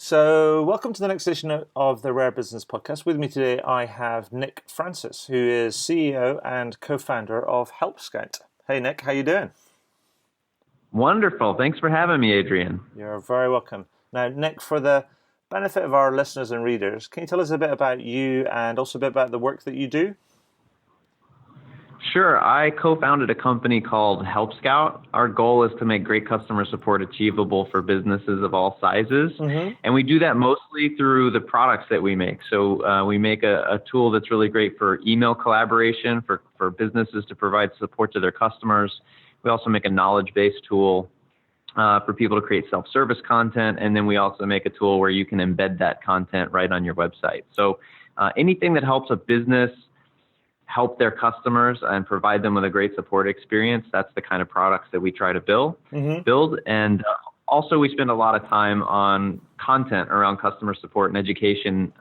So, welcome to the next edition of the Rare Business Podcast. With me today, I have Nick Francis, who is CEO and co-founder of Help Scout. Hey, Nick, how you doing? Wonderful. Thanks for having me, Adrian. You're very welcome. Now, Nick, for the benefit of our listeners and readers, can you tell us a bit about you and also a bit about the work that you do? Sure. I co-founded a company called Help Scout. Our goal is to make great customer support achievable for businesses of all sizes. And we do that mostly through the products that we make. So we make a tool that's really great for email collaboration, for businesses to provide support to their customers. We also make a knowledge-based tool for people to create self-service content. And then we also make a tool where you can embed that content right on your website. So anything that helps a business help their customers and provide them with a great support experience, that's the kind of products that we try to build. And also we spend a lot of time on content around customer support and education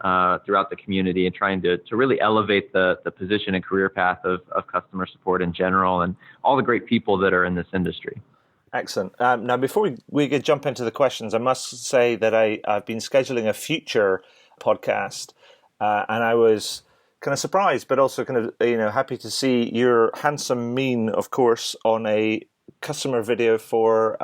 throughout the community and trying to really elevate the position and career path of customer support in general and all the great people that are in this industry. Excellent. Now, before we could jump into the questions, I must say that I've been scheduling a future podcast and I was kind of surprised, but also kind of happy to see your handsome mien, of course, on a customer video for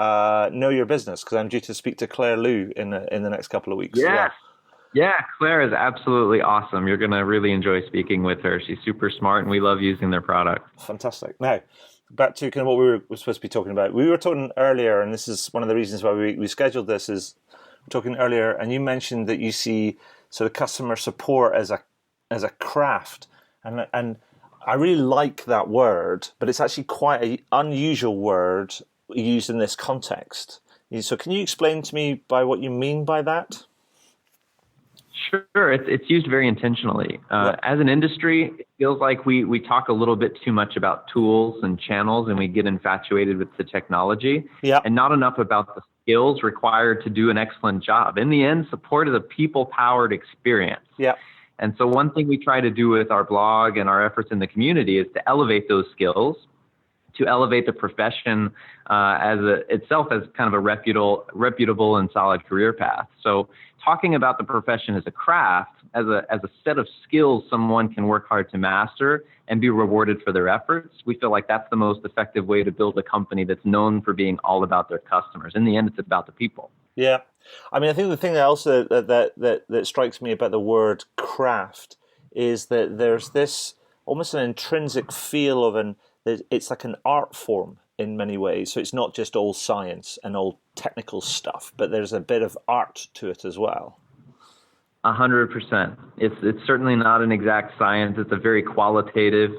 Know Your Business, because I'm due to speak to Claire Liu in the next couple of weeks. Yeah, Claire is absolutely awesome. You're going to really enjoy speaking with her. She's super smart, and we love using their product. Fantastic. Now, back to kind of what we were supposed to be talking about. We were talking earlier, and this is one of the reasons why we scheduled this, is we're talking earlier, and you mentioned that you see sort of customer support as a craft, and I really like that word, but it's actually quite an unusual word used in this context. So can you explain to me by what you mean by that? Sure, it's used very intentionally. As an industry, it feels like we talk a little bit too much about tools and channels, and we get infatuated with the technology, and not enough about the skills required to do an excellent job. In the end, support is a people-powered experience. And so one thing we try to do with our blog and our efforts in the community is to elevate those skills, to elevate the profession itself as kind of a reputable and solid career path. So talking about the profession as a craft, as a set of skills someone can work hard to master and be rewarded for their efforts, we feel like that's the most effective way to build a company that's known for being all about their customers. In the end, it's about the people. Yeah. I mean, I think the thing that also that strikes me about the word craft is that there's this almost an intrinsic feel of it's like an art form in many ways. So it's not just all science and all technical stuff, but there's a bit of art to it as well. 100%. It's certainly not an exact science. It's a very qualitative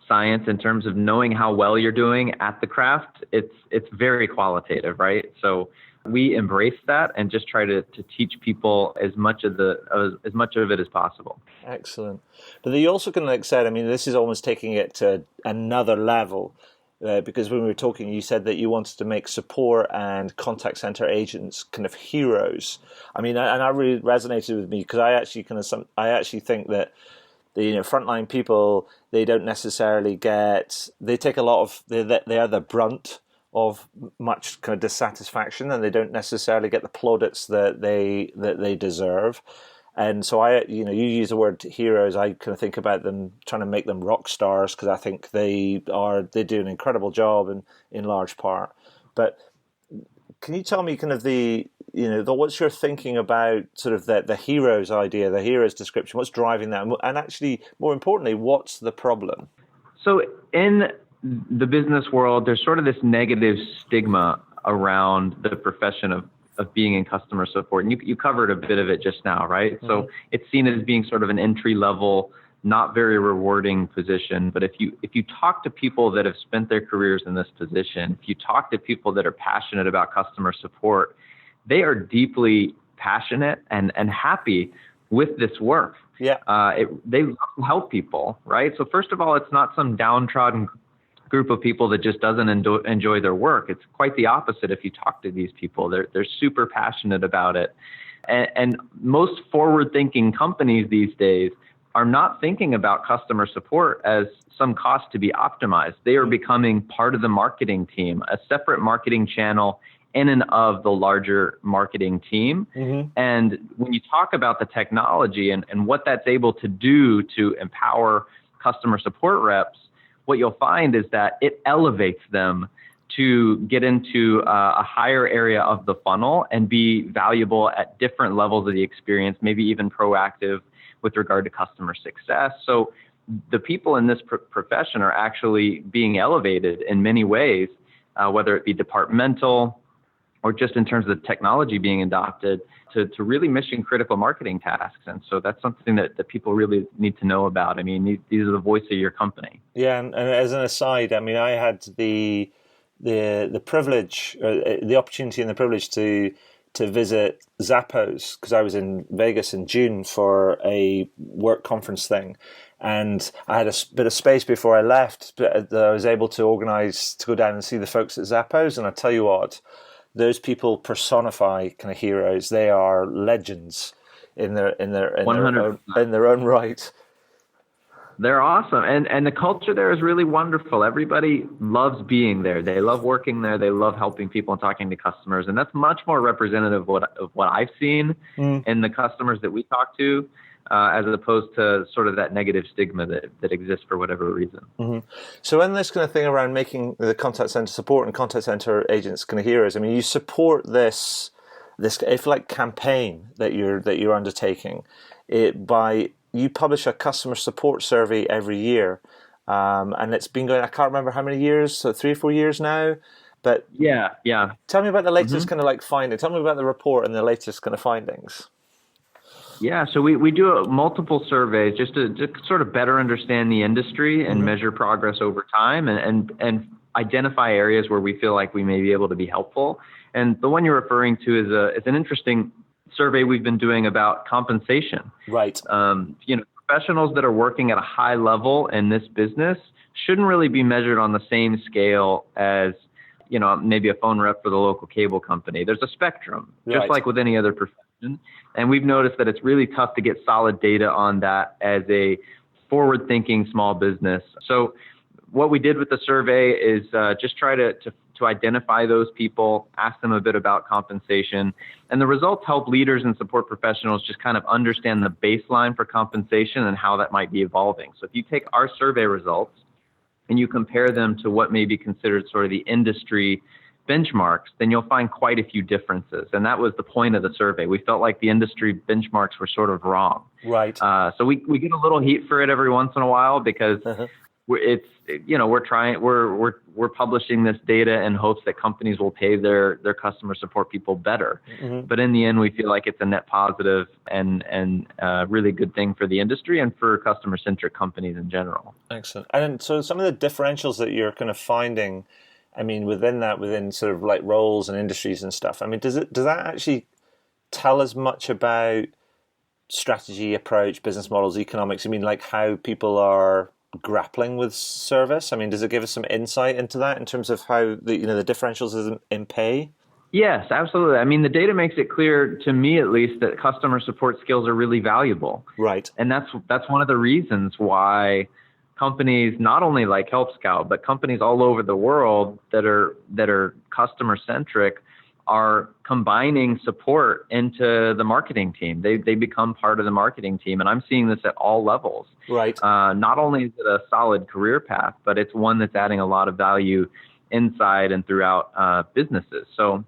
science in terms of knowing how well you're doing at the craft. It's very qualitative, right? So we embrace that and just try to teach people as much of it as possible. Excellent. But you also kind of like said, I mean, this is almost taking it to another level. Because when we were talking, you said that you wanted to make support and contact center agents kind of heroes. I mean, and that really resonated with me because I actually think that the frontline people, they don't necessarily they take a lot of they are the brunt of much kind of dissatisfaction, and they don't necessarily get the plaudits that they deserve. And so you use the word heroes. I kind of think about them trying to make them rock stars because I think they do an incredible job in large part. But can you tell me kind of what's your thinking about sort of the heroes idea, the heroes description? What's driving that? And actually, more importantly, what's the problem? So in the business world, there's sort of this negative stigma around the profession of being in customer support. And you covered a bit of it just now, right? Mm-hmm. So it's seen as being sort of an entry level, not very rewarding position. But if you talk to people that have spent their careers in this position, if you talk to people that are passionate about customer support, they are deeply passionate and happy with this work. They help people, right? So first of all, it's not some downtrodden group of people that just doesn't enjoy their work. It's quite the opposite. If you talk to these people, they're super passionate about it. And most forward-thinking companies these days are not thinking about customer support as some cost to be optimized. They are becoming part of the marketing team, a separate marketing channel in and of the larger marketing team. And when you talk about the technology and what that's able to do to empower customer support reps, what you'll find is that it elevates them to get into a higher area of the funnel and be valuable at different levels of the experience, maybe even proactive with regard to customer success. So the people in this profession are actually being elevated in many ways, whether it be departmental or just in terms of technology being adopted to really mission critical marketing tasks. And so that's something that people really need to know about. I mean, these are the voice of your company. Yeah, and as an aside, I mean, I had the privilege, the opportunity and the privilege to visit Zappos because I was in Vegas in June for a work conference thing, and I had a bit of space before I left, but I was able to organize to go down and see the folks at Zappos. And I tell you what, those people personify kind of heroes. They are legends in their own right. They're awesome. And the culture there is really wonderful. Everybody loves being there. They love working there. They love helping people and talking to customers. And that's much more representative of what I've seen in the customers that we talk to, as opposed to sort of that negative stigma that exists for whatever reason. So in this kind of thing around making the contact center support and contact center agents kind of heroes, I mean, you support this if like campaign that you're undertaking by you publish a customer support survey every year, and it's been going. I can't remember how many years, so 3 or 4 years now. But yeah. Tell me about the latest kind of like finding. Tell me about the report and the latest kind of findings. Yeah, so we do multiple surveys just to sort of better understand the industry and measure progress over time and identify areas where we feel like we may be able to be helpful. And the one you're referring to is an interesting survey we've been doing about compensation. Right. Professionals that are working at a high level in this business shouldn't really be measured on the same scale as, maybe a phone rep for the local cable company. There's a spectrum, just like with any other profession. And we've noticed that it's really tough to get solid data on that as a forward-thinking small business. So what we did with the survey is just try to identify those people, ask them a bit about compensation, and the results help leaders and support professionals just kind of understand the baseline for compensation and how that might be evolving. So if you take our survey results and you compare them to what may be considered sort of the industry benchmarks, then you'll find quite a few differences. And that was the point of the survey. We felt like the industry benchmarks were sort of wrong. Right. So we get a little heat for it every once in a while because we're publishing this data in hopes that companies will pay their customer support people better. But in the end, we feel like it's a net positive and really good thing for the industry and for customer-centric companies in general. Excellent. And so some of the differentials that you're kind of finding, I mean, within sort of like roles and industries and stuff, I mean, does that actually tell us much about strategy, approach, business models, economics? I mean, like how people are grappling with service? I mean, does it give us some insight into that in terms of how the differentials in pay? Yes, absolutely. I mean, the data makes it clear to me, at least, that customer support skills are really valuable. Right. And that's one of the reasons why companies, not only like Help Scout, but companies all over the world that are customer centric are combining support into the marketing team. They become part of the marketing team. And I'm seeing this at all levels. Right. Not only is it a solid career path, but it's one that's adding a lot of value inside and throughout businesses. So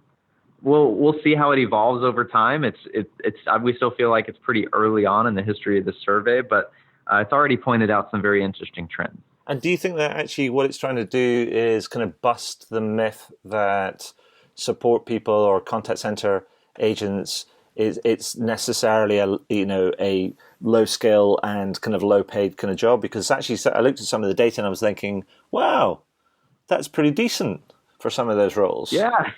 we'll see how it evolves over time. We still feel like it's pretty early on in the history of the survey, but it's already pointed out some very interesting trends. And do you think that actually what it's trying to do is kind of bust the myth that support people or contact center agents it's necessarily a low skill and kind of low paid kind of job? Because actually I looked at some of the data and I was thinking, wow, that's pretty decent for some of those roles. Yeah.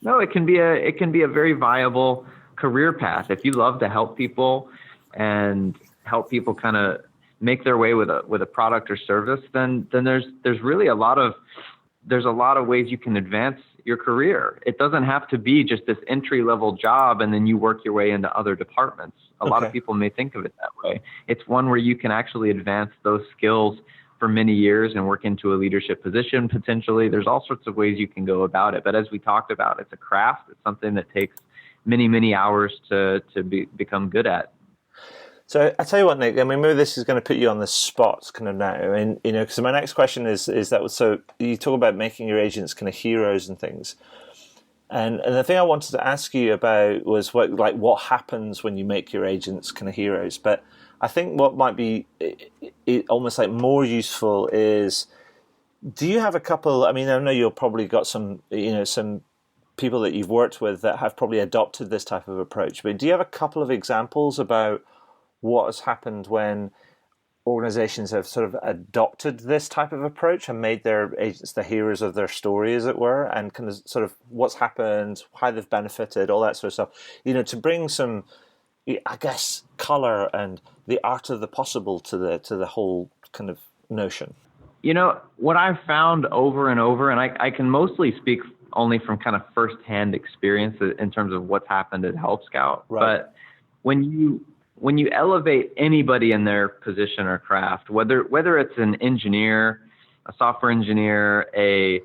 No, it can be a very viable career path. If you love to help people and help people kind of make their way with a product or service, then there's really a lot of ways you can advance your career. It doesn't have to be just this entry level job and then you work your way into other departments. A lot of people may think of it that way. It's one where you can actually advance those skills for many years and work into a leadership position potentially. There's all sorts of ways you can go about it. But as we talked about, it's a craft. It's something that takes many, many hours to become good at. So I tell you what, Nick, I mean, maybe this is going to put you on the spot kind of now. And, you know, because my next question is that, so you talk about making your agents kind of heroes and things. And the thing I wanted to ask you about was what happens when you make your agents kind of heroes. But I think what might be almost like more useful is, do you have a couple, I mean, I know you've probably got some people that you've worked with that have probably adopted this type of approach, but do you have a couple of examples about what has happened when organizations have sort of adopted this type of approach and made their agents the heroes of their story, as it were, and kind of sort of what's happened, how they've benefited, all that sort of stuff, you know, to bring some, I guess, color and the art of the possible to the whole kind of notion? You know, what I've found over and over, and I can mostly speak only from kind of firsthand experience in terms of what's happened at Help Scout, right. But when you elevate anybody in their position or craft, whether it's an engineer, a software engineer, a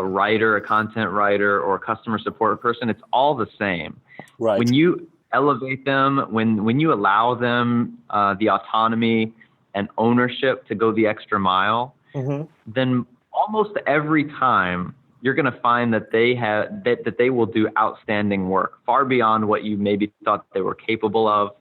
writer, a content writer, or a customer support person, it's all the same. Right. When you elevate them, when you allow them the autonomy and ownership to go the extra mile, then almost every time you're going to find that they will do outstanding work, far beyond what you maybe thought they were capable of.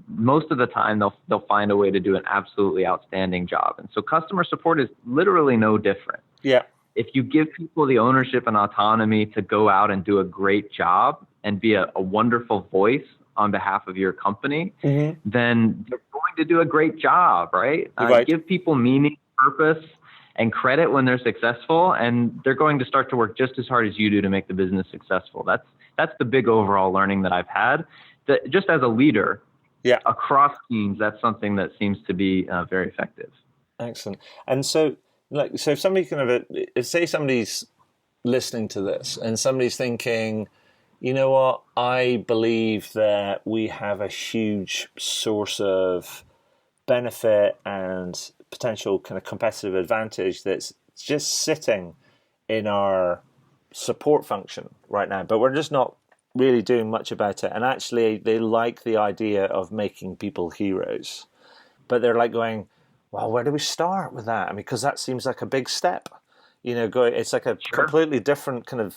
Most of the time, they'll find a way to do an absolutely outstanding job. And so customer support is literally no different. Yeah. If you give people the ownership and autonomy to go out and do a great job and be a wonderful voice on behalf of your company, then they're going to do a great job, right? Right. Give people meaning, purpose, and credit when they're successful, and they're going to start to work just as hard as you do to make the business successful. That's the big overall learning that I've had. That just as a leader, across teams, that's something that seems to be very effective. Excellent. And so if somebody say somebody's listening to this and somebody's thinking, you know what, I believe that we have a huge source of benefit and potential kind of competitive advantage that's just sitting in our support function right now, but we're just not really doing much about it. And actually they like the idea of making people heroes, but they're like going, well, where do we start with that? I mean, because that seems like a big step, you know, it's like a completely different kind of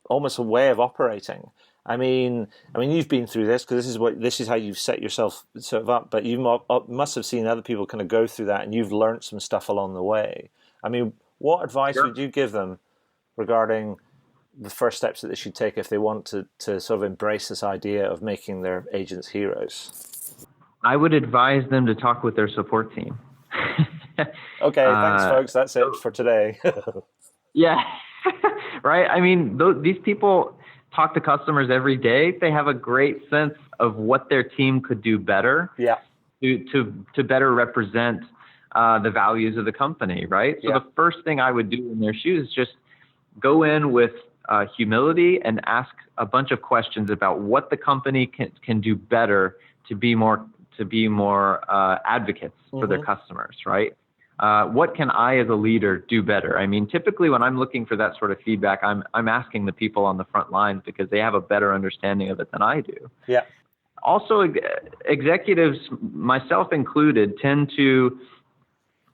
almost a way of operating. I mean, you've been through this because this is how you've set yourself sort of up. But you must have seen other people kind of go through that, and you've learned some stuff along the way. I mean, what advice would you give them regarding the first steps that they should take if they want to sort of embrace this idea of making their agents heroes? I would advise them to talk with their support team. Okay, thanks, folks. That's it for today. Yeah, right. I mean, these people talk to customers every day. They have a great sense of what their team could do better. Yeah. To better represent the values of the company, right? So the first thing I would do in their shoes is just go in with humility and ask a bunch of questions about what the company can do better to be more advocates for their customers, right? What can I as a leader do better? I mean, typically when I'm looking for that sort of feedback, I'm asking the people on the front lines because they have a better understanding of it than I do. Yeah. Also, executives, myself included, tend to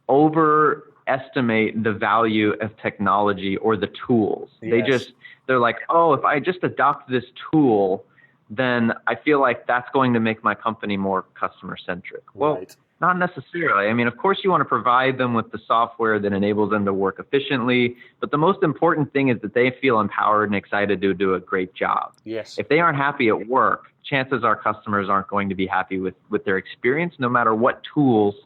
overestimate the value of technology or the tools. Yes. They're like, oh, if I just adopt this tool, then I feel like that's going to make my company more customer centric. Well, not necessarily. I mean, of course, you want to provide them with the software that enables them to work efficiently. But the most important thing is that they feel empowered and excited to do a great job. Yes. If they aren't happy at work, chances are customers aren't going to be happy with their experience, no matter what tools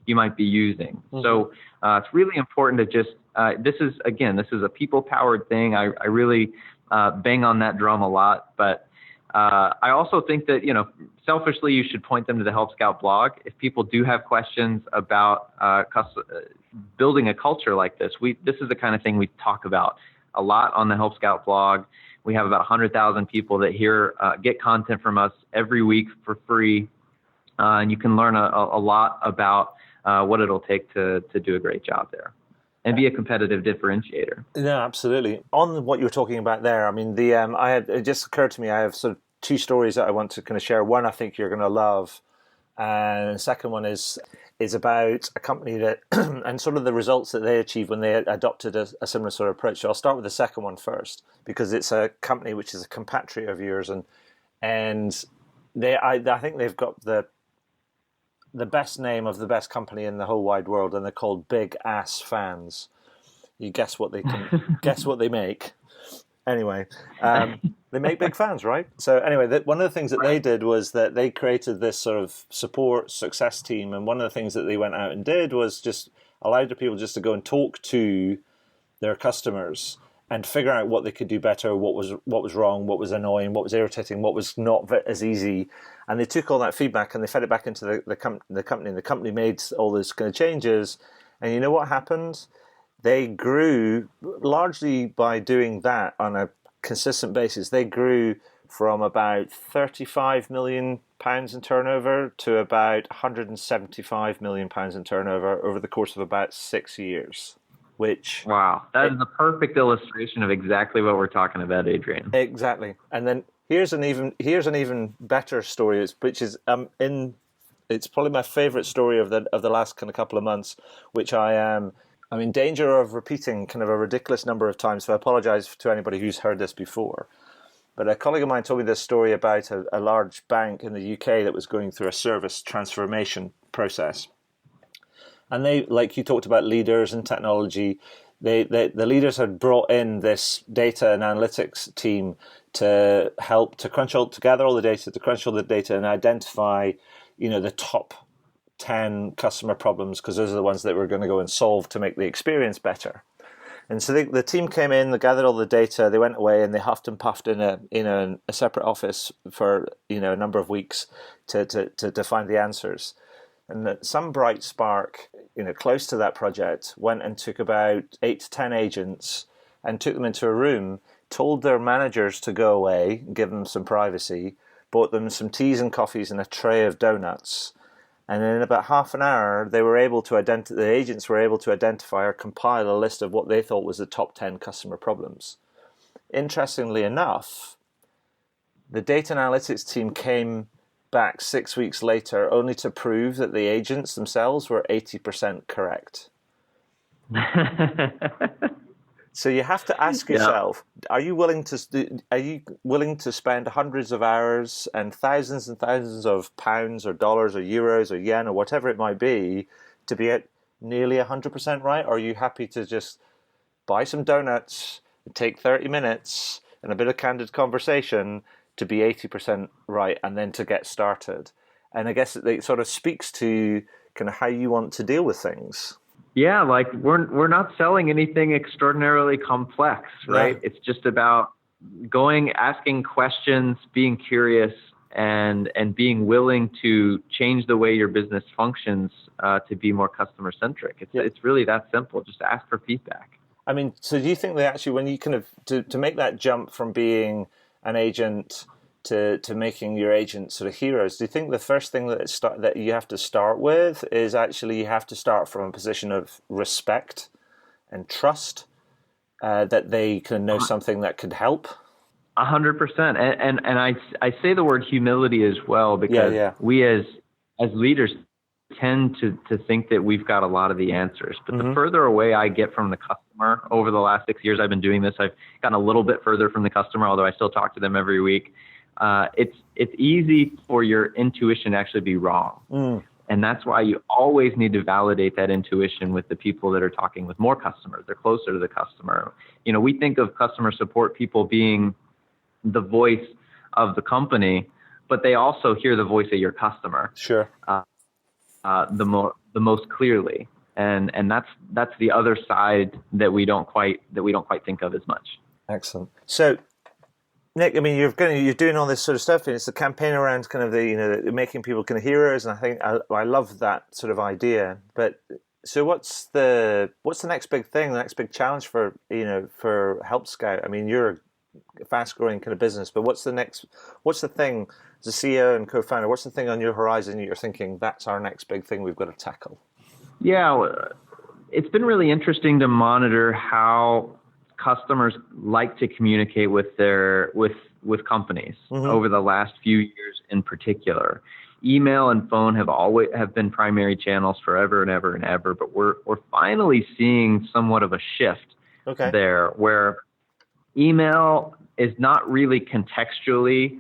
you might be using. So it's really important to just, this is a people-powered thing. I really bang on that drum a lot. But I also think that, selfishly, you should point them to the Help Scout blog. If people do have questions about building a culture like this, this is the kind of thing we talk about a lot on the Help Scout blog. We have about 100,000 people that get content from us every week for free. And you can learn a lot about what it'll take to do a great job there and be a competitive differentiator. No, absolutely. On what you were talking about there, I mean, it just occurred to me, I have sort of two stories that I want to kind of share. One I think you're going to love, and the second one is about a company that and sort of the results that they achieved when they adopted a similar sort of approach. So I'll start with the second one first, because it's a company which is a compatriot of yours, and I think they've got the best name of the best company in the whole wide world, and they're called Big Ass Fans. You guess what they make. Anyway, they make big fans, right? So anyway, one of the things that they did was that they created this sort of support success team, and one of the things that they went out and did was just allowed the people just to go and talk to their customers and figure out what they could do better, what was wrong, what was annoying, what was irritating, what was not as easy. And they took all that feedback and they fed it back into the company, and the company made all those kind of changes. And you know what happened? They grew largely by doing that on a consistent basis. They grew from about £35 million in turnover to about £175 million in turnover over the course of about 6 years. Wow, that is the perfect illustration of exactly what we're talking about, Adrian. Exactly. And then here's an even better story, which is it's probably my favorite story of the last kind of couple of months, which I'm in danger of repeating kind of a ridiculous number of times, so I apologize to anybody who's heard this before. But a colleague of mine told me this story about a large bank in the UK that was going through a service transformation process. And they, like you talked about leaders and technology, the leaders had brought in this data and analytics team to help to gather all the data, to crunch all the data and identify, the top 10 customer problems, because those are the ones that we're going to go and solve to make the experience better. And so the team came in, they gathered all the data, they went away and they huffed and puffed in a separate office for a number of weeks to find the answers. And that some bright spark, close to that project, went and took about 8 to 10 agents and took them into a room, told their managers to go away, give them some privacy, bought them some teas and coffees and a tray of donuts. And in about half an hour, the agents were able to identify or compile a list of what they thought was the top 10 customer problems. Interestingly enough, the data analytics team came back 6 weeks later only to prove that the agents themselves were 80% correct. So you have to ask yourself, are you willing to spend hundreds of hours and thousands of pounds or dollars or euros or yen or whatever it might be to be at nearly 100% right? Or are you happy to just buy some donuts, take 30 minutes and a bit of candid conversation to be 80% right and then to get started? And I guess it sort of speaks to kind of how you want to deal with things. Yeah, like we're not selling anything extraordinarily complex, right? Yeah. It's just about asking questions, being curious, and being willing to change the way your business functions to be more customer centric. It's really that simple. Just ask for feedback. I mean, so do you think that actually when you kind of to make that jump from being an agent to making your agents sort of heroes, do you think the first thing that you have to start with is actually you have to start from a position of respect and trust that they can know something that could help? 100%. And I say the word humility as well, because we as leaders tend to think that we've got a lot of the answers. But the further away I get from the customer over the last 6 years I've been doing this, I've gotten a little bit further from the customer, although I still talk to them every week. It's easy for your intuition to actually be wrong. And that's why you always need to validate that intuition with the people that are talking with more customers. They're closer to the customer. We think of customer support people being the voice of the company, but they also hear the voice of your customer. Sure. The most clearly. And that's the other side that we don't quite think of as much. Excellent. So, Nick, I mean, you're doing all this sort of stuff, and it's the campaign around kind of the making people kind of heroes, and I think I love that sort of idea. But so, what's the next big thing, the next big challenge for Help Scout? I mean, you're a fast-growing kind of business, but what's the thing as a CEO and co-founder? What's the thing on your horizon you're thinking that's our next big thing we've got to tackle? Yeah, it's been really interesting to monitor how customers like to communicate with with companies over the last few years in particular. Email and phone have been primary channels forever and ever and ever, but we're finally seeing somewhat of a shift there, where email is not really contextually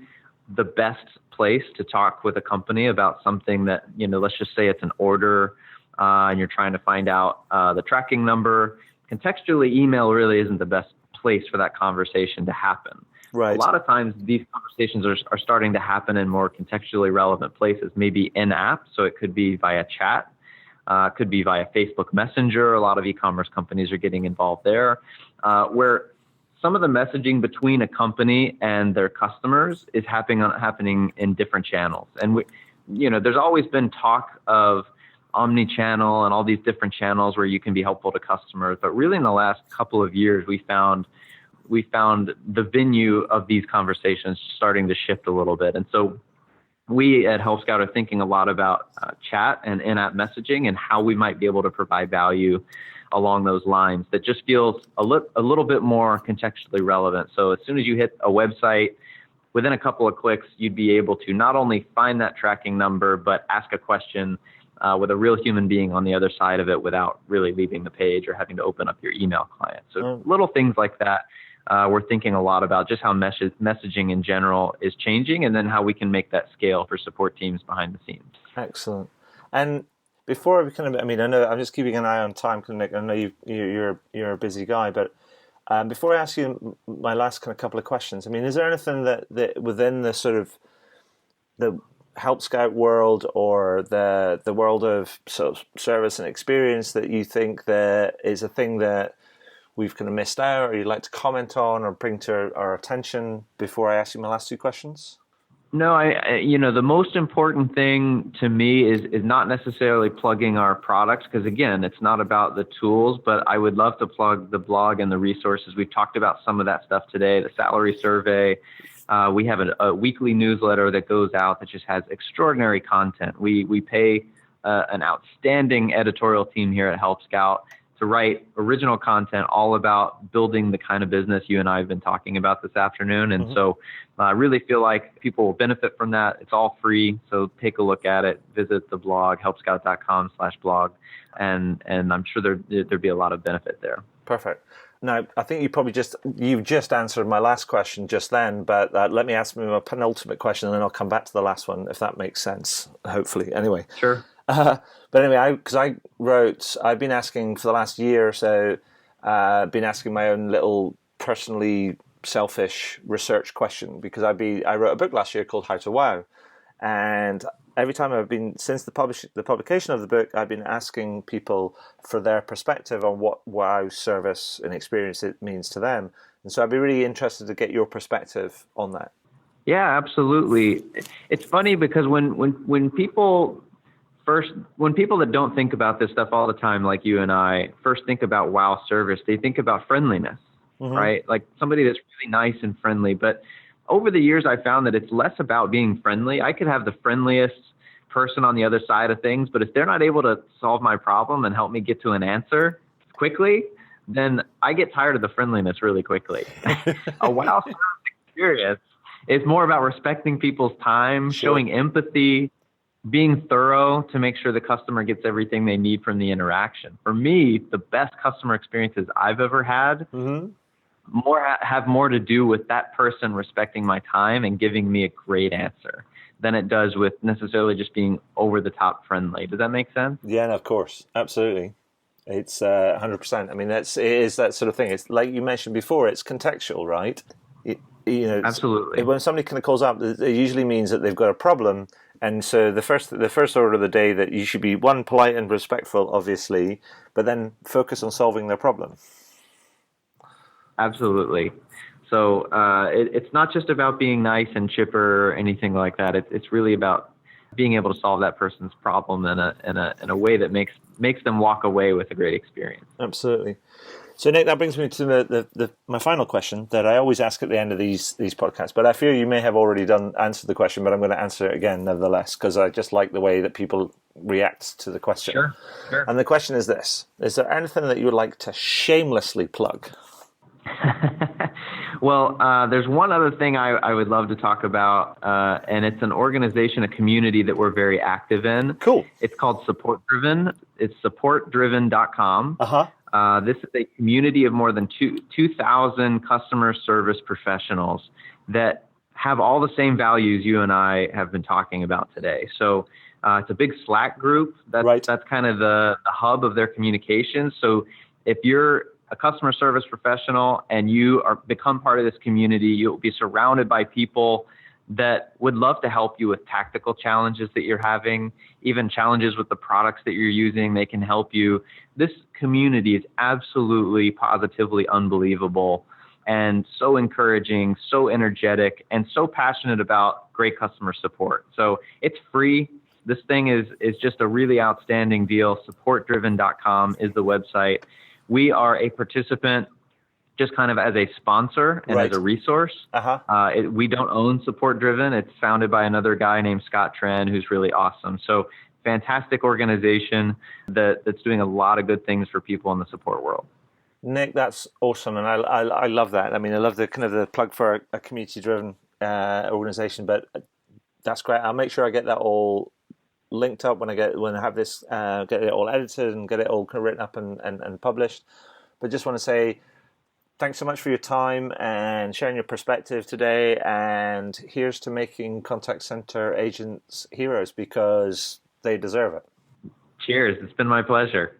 the best place to talk with a company about something that, let's just say it's an order and you're trying to find out the tracking number. Contextually, email really isn't the best place for that conversation to happen. Right. A lot of times these conversations are starting to happen in more contextually relevant places, maybe in-app. So it could be via chat, could be via Facebook Messenger. A lot of e-commerce companies are getting involved there, where some of the messaging between a company and their customers is happening in different channels. And there's always been talk of omni-channel and all these different channels where you can be helpful to customers. But really in the last couple of years, we found the venue of these conversations starting to shift a little bit. And so we at Help Scout are thinking a lot about chat and in-app messaging and how we might be able to provide value along those lines that just feels a little bit more contextually relevant. So as soon as you hit a website, within a couple of clicks, you'd be able to not only find that tracking number, but ask a question with a real human being on the other side of it without really leaving the page or having to open up your email client. So little things like that. We're thinking a lot about just how messaging in general is changing, and then how we can make that scale for support teams behind the scenes. Excellent. And before we I know I'm just keeping an eye on time, Nick. I know you're a busy guy, but before I ask you my last couple of questions, is there anything that within the sort of the Help Scout world or the world of sort of service and experience that you think that is a thing that we've kind of missed out, or you'd like to comment on or bring to our attention before I ask you my last two questions? No, the most important thing to me is not necessarily plugging our products, because again, it's not about the tools, but I would love to plug the blog and the resources. We've talked about some of that stuff today, the salary survey. We have a weekly newsletter that goes out that just has extraordinary content. We pay an outstanding editorial team here at Help Scout to write original content all about building the kind of business you and I have been talking about this afternoon. And so I really feel like people will benefit from that. It's all free, so take a look at it. Visit the blog, helpscout.com/blog, and I'm sure there'd be a lot of benefit there. Perfect. Now, I think you've just answered my last question just then, but let me ask my penultimate question, and then I'll come back to the last one, if that makes sense, hopefully. Anyway. Sure. But anyway, I've been asking for the last year or so, been asking my own little personally selfish research question, because I wrote a book last year called How to Wow. And every time since the publication of the book, I've been asking people for their perspective on what wow service and experience it means to them. And so I'd be really interested to get your perspective on that. Yeah, absolutely. It's funny because when people that don't think about this stuff all the time, like you and I, first think about wow service, they think about friendliness, right? Like somebody that's really nice and friendly. But over the years, I found that it's less about being friendly. I could have the friendliest person on the other side of things, but if they're not able to solve my problem and help me get to an answer quickly, then I get tired of the friendliness really quickly. A wow service experience is more about respecting people's time, showing empathy, being thorough to make sure the customer gets everything they need from the interaction. For me, the best customer experiences I've ever had have more to do with that person respecting my time and giving me a great answer than it does with necessarily just being over the top friendly. Does that make sense? Yeah, no, of course. Absolutely. It's 100%. It is that sort of thing. It's like you mentioned before, it's contextual, right? Absolutely. When somebody kind of calls up, it usually means that they've got a problem. And so the first order of the day, that you should be, one, polite and respectful, obviously, but then focus on solving their problem. Absolutely. So it's not just about being nice and chipper or anything like that. It's really about being able to solve that person's problem in a way that makes them walk away with a great experience. Absolutely. So Nick, that brings me to my final question that I always ask at the end of these podcasts. But I fear you may have already answered the question, but I'm going to answer it again nevertheless because I just like the way that people react to the question. Sure. And the question is this: is there anything that you would like to shamelessly plug? Well, there's one other thing I would love to talk about, and it's an organization, a community that we're very active in. Cool. It's called Support Driven. It's supportdriven.com. This is a community of more than 2,000 customer service professionals that have all the same values you and I have been talking about today. So it's a big Slack group. That's kind of the hub of their communication. So if you're a customer service professional and you become part of this community, you'll be surrounded by people that would love to help you with tactical challenges that you're having, even challenges with the products that you're using. They can help you. This community is absolutely, positively unbelievable and so encouraging, so energetic, and so passionate about great customer support. So it's free. This thing is just a really outstanding deal. Supportdriven.com is the website. We are a participant just kind of as a sponsor and as a resource. We don't own Support Driven. It's founded by another guy named Scott Tren, who's really awesome. So fantastic organization that's doing a lot of good things for people in the support world. Nick, that's awesome. And I love that. I mean, I love the kind of the plug for a community-driven organization, but that's great. I'll make sure I get that all linked up when I have this, get it all edited and get it all written up and published. But just want to say thanks so much for your time and sharing your perspective today. And here's to making contact center agents heroes because they deserve it. Cheers. It's been my pleasure.